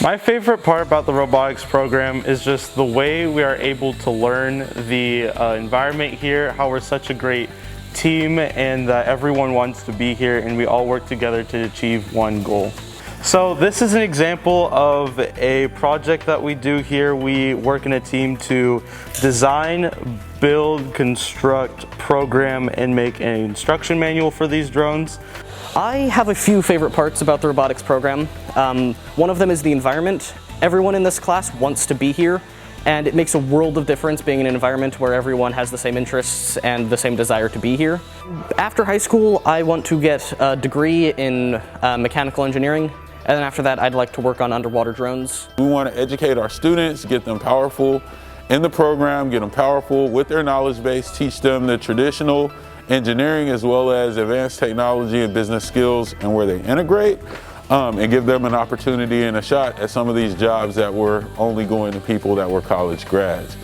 My favorite part about the robotics program is just the way we are able to learn the environment here, how we're such a great team and that everyone wants to be here and we all work together to achieve one goal. So this is an example of a project that we do here. We work in a team to design, build, construct, program, and make an instruction manual for these drones. I have a few favorite parts about the robotics program. One of them is the environment. Everyone in this class wants to be here, and it makes a world of difference being in an environment where everyone has the same interests and the same desire to be here. After high school, I want to get a degree in mechanical engineering, and then after that, I'd like to work on underwater drones. We want to educate our students, get them powerful in the program, get them powerful with their knowledge base, teach them the traditional engineering as well as advanced technology and business skills and where they integrate, and give them an opportunity and a shot at some of these jobs that were only going to people that were college grads.